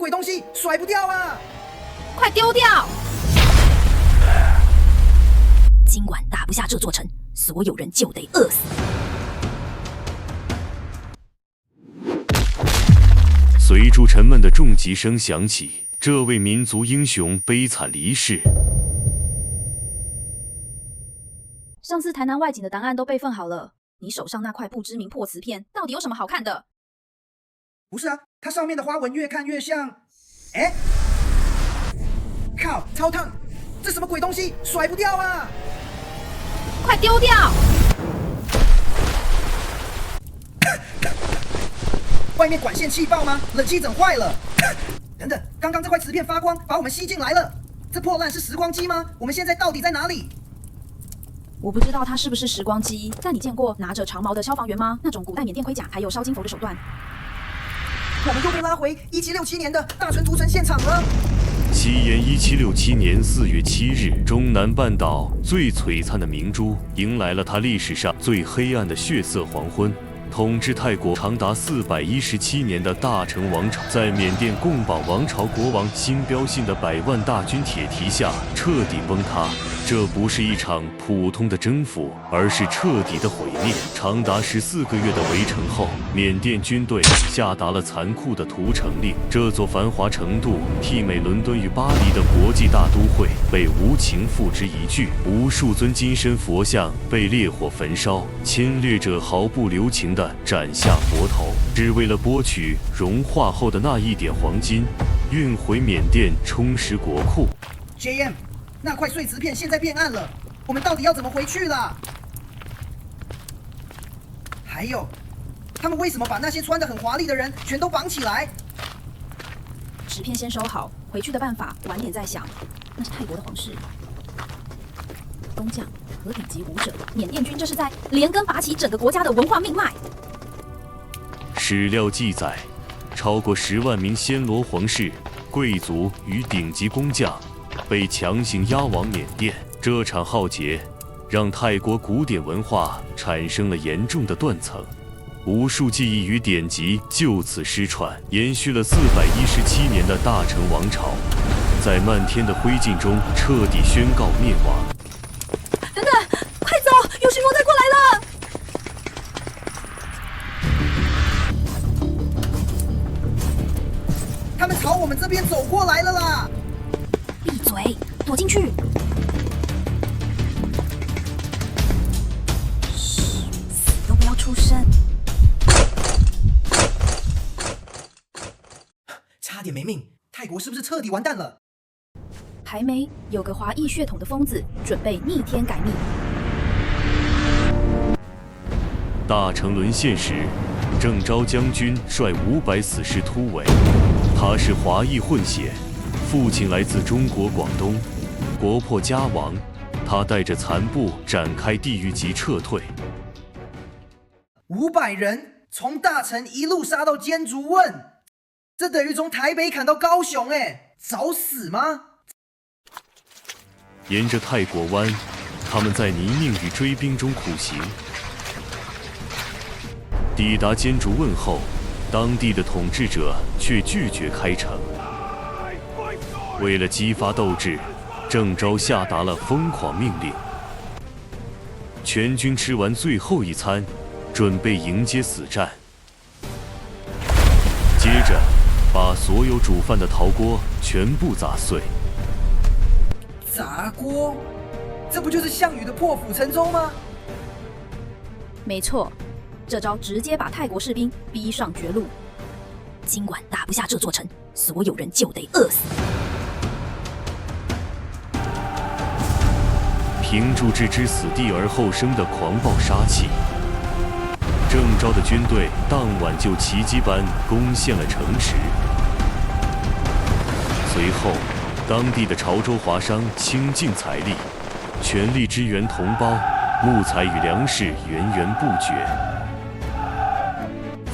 鬼东西，甩不掉啊！快丢掉！今晚打不下这座城，所有人就得饿死。随诸臣们的重击声响起，这位民族英雄悲惨离世。上次台南外景的档案都备份好了，你手上那块不知名破瓷片到底有什么好看的？不是啊，它上面的花纹越看越像……哎，靠，超烫！这什么鬼东西，甩不掉啊！快丢掉！外面管线气爆吗？冷气整坏了。等等，刚刚这块瓷片发光，把我们吸进来了。这破烂是时光机吗？我们现在到底在哪里？我不知道它是不是时光机，但你见过拿着长矛的消防员吗？那种古代缅甸盔甲还有烧金佛的手段。我们又被拉回1767年的大城屠城现场了。西元1767年4月7日，中南半岛最璀璨的明珠迎来了它历史上最黑暗的血色黄昏。统治泰国长达417年的大成王朝，在缅甸贡榜王朝国王辛标信的100万大军铁蹄下彻底崩塌。这不是一场普通的征服，而是彻底的毁灭。长达14个月的围城后，缅甸军队下达了残酷的屠城令。这座繁华程度媲美伦敦与巴黎的国际大都会被无情付之一炬，无数尊金身佛像被烈火焚烧，侵略者毫不留情地斩下佛头，只为了剥取融化后的那一点黄金，运回缅甸充实国库。 JM， 那块碎瓷片现在变暗了，我们到底要怎么回去啦？还有，他们为什么把那些穿得很华丽的人全都绑起来？纸片先收好，回去的办法晚点再想。那是泰国的皇室，工匠和顶级武者，缅甸军这是在连根拔起整个国家的文化命脉。史料记载，超过10万名暹罗皇室、贵族与顶级工匠被强行押往缅甸。这场浩劫让泰国古典文化产生了严重的断层，无数技艺与典籍就此失传，延续了417年的大成王朝，在漫天的灰烬中彻底宣告灭亡。等等，快走，有巡逻队过来了！他们朝我们这边走过来了啦！闭嘴，躲进去！嘘，死都不要出声。差点没命，泰国是不是彻底完蛋了？还没，有个华裔血统的疯子准备逆天改命。大成沦陷时，郑昭将军率500死士突围，他是华裔混血，父亲来自中国广东，国破家亡，他带着残部展开地狱级撤退。500人从大城一路杀到尖竹问，这等于从台北砍到高雄，找死吗？沿着泰国湾，他们在泥泞与追兵中苦行。抵达尖竹问后，当地的统治者却拒绝开城。为了激发斗志，郑昭下达了疯狂命令：全军吃完最后一餐，准备迎接死战。接着，把所有煮饭的陶锅全部砸碎。砸锅？这不就是项羽的破釜沉舟吗？没错，这招直接把泰国士兵逼上绝路。今晚打不下这座城，所有人就得饿死。凭住置之死地而后生的狂暴杀气，郑昭的军队当晚就奇迹般攻陷了城池。随后，当地的潮州华商倾尽财力，全力支援同胞，木材与粮食源源不绝。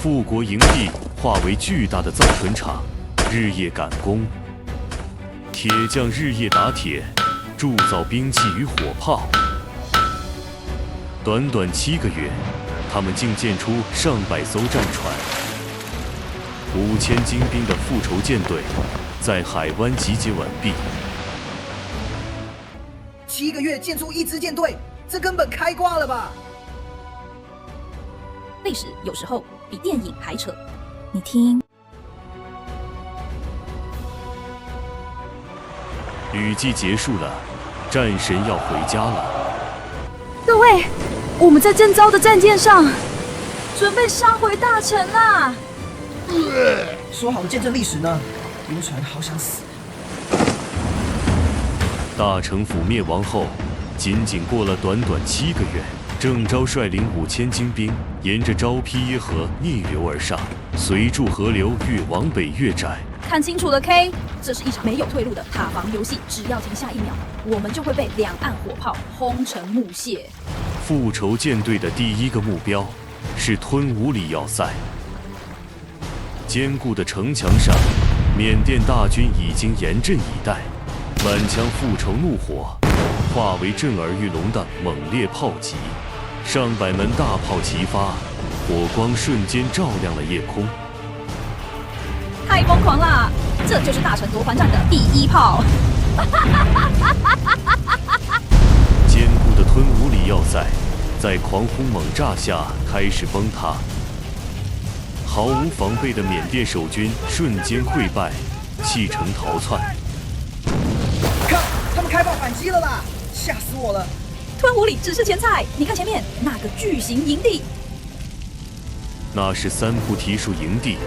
富国营地化为巨大的造船厂，日夜赶工。铁匠日夜打铁，铸造兵器与火炮。短短7个月，他们竟建出上百艘战船。5000精兵的复仇舰队在海湾集结完毕。7个月建出一支舰队，这根本开挂了吧？历史有时候比电影还扯，你听。雨季结束了，战神要回家了。各位，我们在郑昭的战舰上，准备杀回大城啦！说好的见证历史呢？流传好想死。大城府灭亡后，仅过了短7个月，郑昭率领5000精兵，沿着昭披耶河逆流而上，随筑河流越往北越窄。看清楚了 ，K， 这是一场没有退路的塔防游戏，只要停下1秒，我们就会被两岸火炮轰成木屑。复仇舰队的第一个目标是吞武里要塞。坚固的城墙上，缅甸大军已经严阵以待，满腔复仇怒火化为震耳欲聋的猛烈炮击，上百门大炮齐发，火光瞬间照亮了夜空。太疯狂啦！这就是大城夺环战的第1炮。坚固的吞武里要塞在狂轰猛炸下开始崩塌，毫无防备的缅甸守军瞬间溃败，弃城逃窜。看，他们开炮反击了啦！吓死我了！吞武里只是前菜，你看前面那个巨型营地，那是三菩提树营地，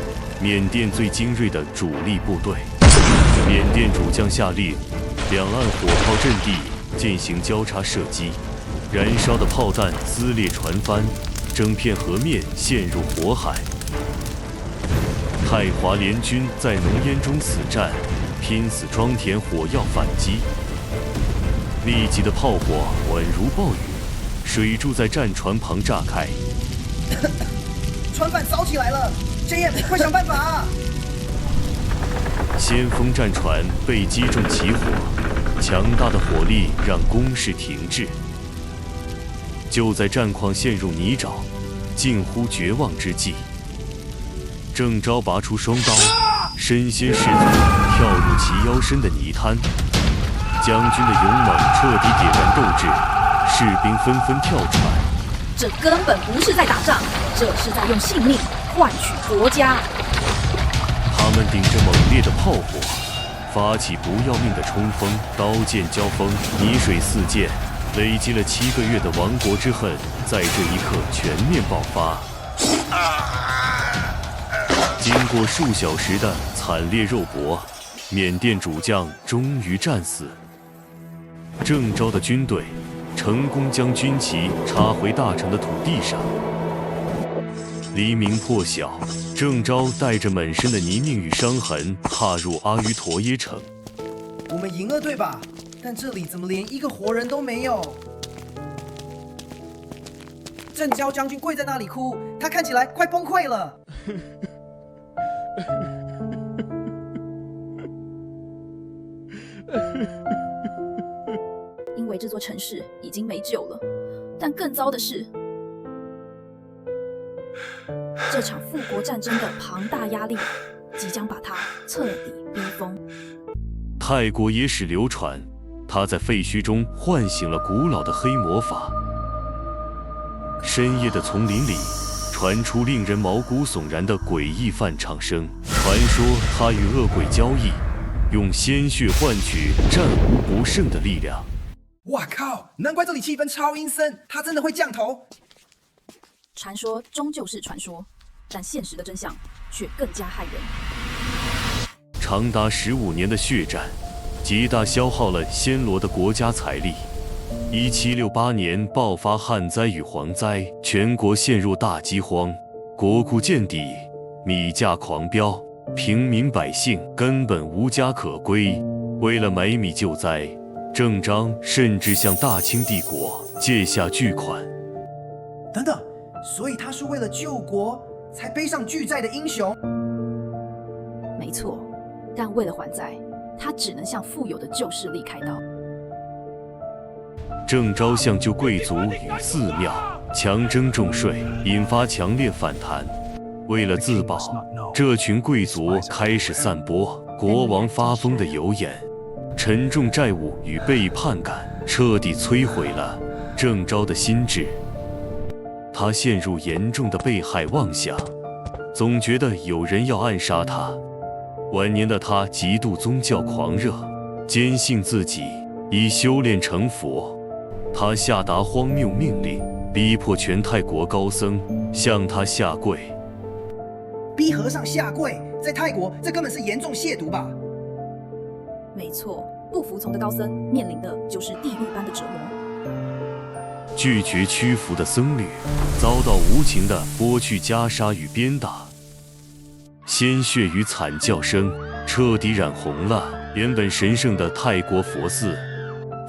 缅甸最精锐的主力部队。缅甸主将下令，两岸火炮阵地进行交叉射击，燃烧的炮弹撕裂船帆，整片河面陷入火海。泰华联军在浓烟中死战，拼死装填火药反击。密集的炮火宛如暴雨，水柱在战船旁炸开。船帆烧起来了 ，JM 快想办法啊！先锋战船被击中起火，强大的火力让攻势停滞。就在战况陷入泥沼、近乎绝望之际，郑昭拔出双刀，身先士卒，跳入其腰身的泥滩。将军的勇猛彻底点燃斗志，士兵纷纷跳船。这根本不是在打仗，这是在用性命换取国家。他们顶着猛烈的炮火，发起不要命的冲锋，刀剑交锋，泥水四溅，累积了7个月的亡国之恨，在这一刻全面爆发。经过数小时的惨烈肉搏，缅甸主将终于战死。郑昭的军队成功将军旗插回大城的土地上。黎明破晓，郑昭带着满身的泥泞与伤痕踏入阿瑜陀耶城。我们赢了，对吧？但这里怎么连一个活人都没有？郑昭将军跪在那里哭，他看起来快崩溃了。因为这座城市已经没救了，但更糟的是，这场复国战争的庞大压力即将把它彻底逼疯。泰国野史流传，他在废墟中唤醒了古老的黑魔法。深夜的丛林里，传出令人毛骨悚然的诡异梵唱声。传说他与恶鬼交易，用鲜血换取战无不胜的力量。哇靠！难怪这里气氛超阴森，他真的会降头。传说终究是传说，但现实的真相却更加骇人。长达15年的血战，极大消耗了暹罗的国家财力。1768年爆发旱灾与蝗灾，全国陷入大饥荒，国库见底，米价狂飙，平民百姓根本无家可归。为了买米救灾，郑章甚至向大清帝国借下巨款。等等，所以他是为了救国才背上巨债的英雄？没错，但为了还债，他只能向富有的旧势力开刀。郑昭向旧贵族与寺庙强征重税，引发强烈反弹。为了自保，这群贵族开始散播国王发疯的谣言。沉重债务与背叛感彻底摧毁了郑昭的心智，他陷入严重的被害妄想，总觉得有人要暗杀他。晚年的他极度宗教狂热，坚信自己已修炼成佛。他下达荒谬命令，逼迫全泰国高僧向他下跪。逼和尚下跪，在泰国这根本是严重亵渎吧？没错，不服从的高僧面临的就是地狱般的折磨。拒绝屈服的僧侣遭到无情的剥去袈裟与鞭打，鲜血与惨叫声彻底染红了原本神圣的泰国佛寺。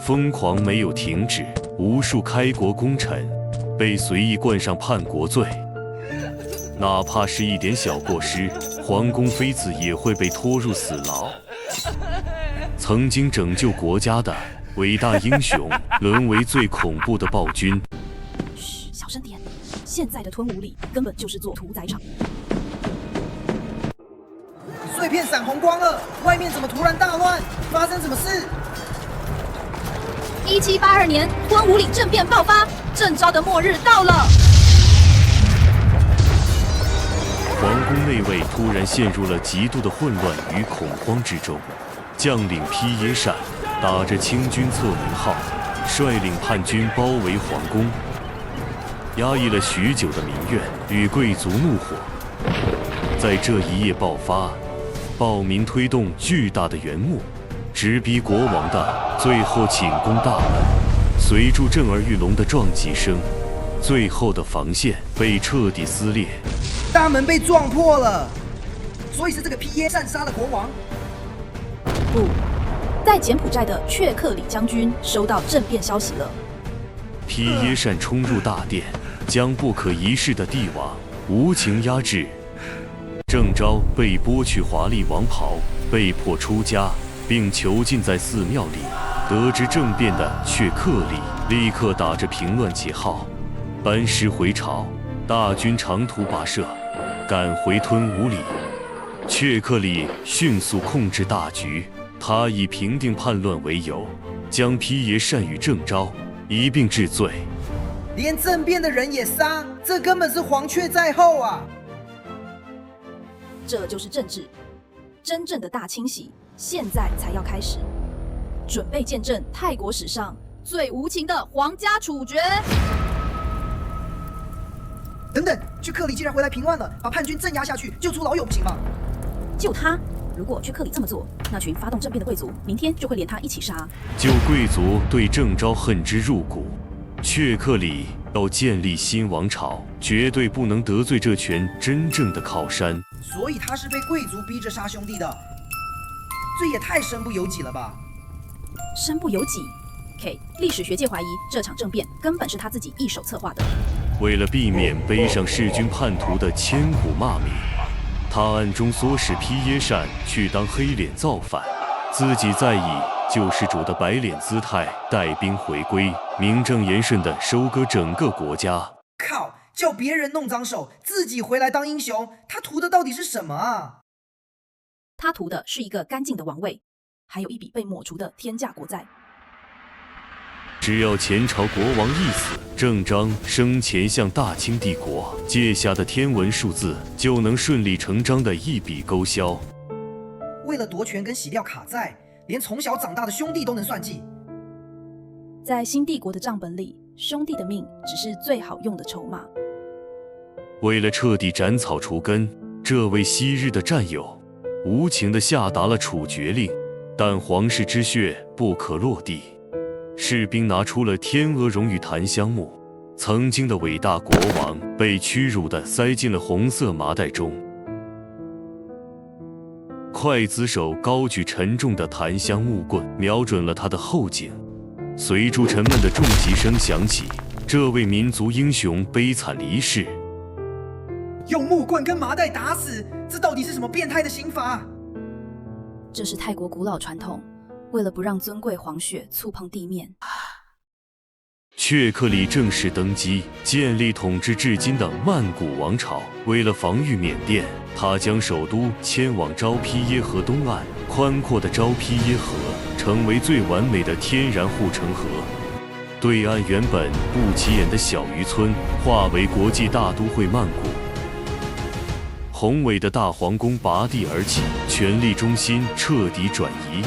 疯狂没有停止，无数开国功臣被随意冠上叛国罪，哪怕是一点小过失，皇宫妃子也会被拖入死牢。曾经拯救国家的伟大英雄沦为最恐怖的暴君。嘘，小声点，现在的吞武里根本就是座屠宰场。碎片闪红光了，外面怎么突然大乱？发生什么事1782年，吞武里政变爆发，郑昭的末日到了。皇宫内卫突然陷入了极度的混乱与恐慌之中。将领披耶善打着清军策门号，率领叛军包围皇宫，压抑了许久的民怨与贵族怒火，在这一夜爆发。暴民推动巨大的原木，直逼国王的最后寝宫大门。随住震耳欲聋的撞击声，最后的防线被彻底撕裂，大门被撞破了，所以是这个披耶善杀了国王。不，在柬埔寨的却克里将军收到政变消息了。披耶善冲入大殿，将不可一世的帝王无情压制。郑昭被剥去华丽王袍，被迫出家，并囚禁在寺庙里。得知政变的却克里立刻打着平乱旗号，班师回朝，大军长途跋涉，赶回吞武里。却克里迅速控制大局。他以平定叛乱为由，将披耶善与郑昭一并治罪，连政变的人也杀，这根本是黄雀在后啊！这就是政治，真正的大清洗现在才要开始，准备见证泰国史上最无情的皇家处决。等等，却克里既然回来平乱了，把叛军镇压下去，救出老友不行吗？救他？如果却克里这么做，那群发动政变的贵族明天就会连他一起杀。旧贵族对郑昭恨之入骨，却克里要建立新王朝，绝对不能得罪这群真正的靠山。所以他是被贵族逼着杀兄弟的，这也太身不由己了吧？身不由己 ？K， 历史学界怀疑这场政变根本是他自己一手策划的。为了避免背上弑君叛徒的千古骂名，他暗中唆使披耶善去当黑脸造反，自己再以救世主的白脸姿态带兵回归，名正言顺地收割整个国家。靠！叫别人弄脏手，自己回来当英雄，他图的到底是什么啊？他图的是一个干净的王位，还有一笔被抹除的天价国债。只要前朝国王一死，郑章生前向大清帝国借下的天文数字就能顺理成章的一笔勾销。为了夺权跟洗掉卡债，连从小长大的兄弟都能算计。在新帝国的账本里，兄弟的命只是最好用的筹码。为了彻底斩草除根，这位昔日的战友无情地下达了处决令，但皇室之血不可落地。士兵拿出了天鹅绒与檀香木，曾经的伟大国王被屈辱地塞进了红色麻袋中。刽子手高举沉重的檀香木棍，瞄准了他的后颈。随诸臣们的重击声响起，这位民族英雄悲惨离世。用木棍跟麻袋打死，这到底是什么变态的刑罚？这是泰国古老传统，为了不让尊贵皇血触碰地面。雀克里正式登基，建立统治至今的曼谷王朝。为了防御缅甸，他将首都迁往昭披耶河东岸。宽阔的昭披耶河成为最完美的天然护城河。对岸原本不起眼的小渔村，化为国际大都会曼谷。宏伟的大皇宫拔地而起，权力中心彻底转移。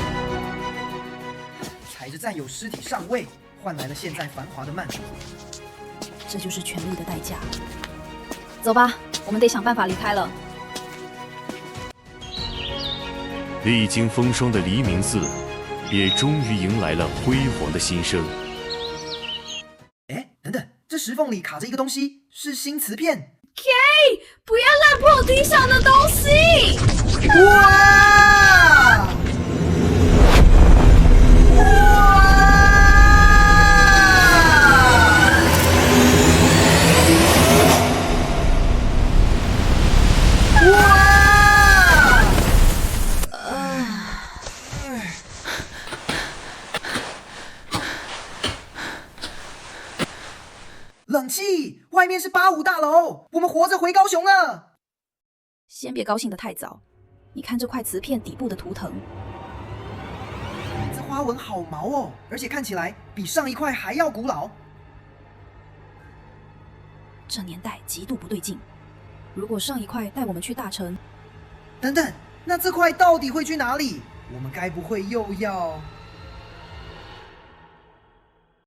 踩着战友尸体上位，换来了现在繁华的曼谷。这就是权力的代价。走吧，我们得想办法离开了。历经风霜的黎明寺，也终于迎来了辉煌的新生。哎，等等，这石缝里卡着一个东西，是新瓷片。K， 不要乱破地上的东西！哇！冷气，外面是85大楼，我们活着回高雄了。先别高兴得太早，你看这块瓷片底部的图腾，这花纹好毛哦，而且看起来比上一块还要古老。这年代极度不对劲。如果上一块带我们去大城，等等，那这块到底会去哪里？我们该不会又要……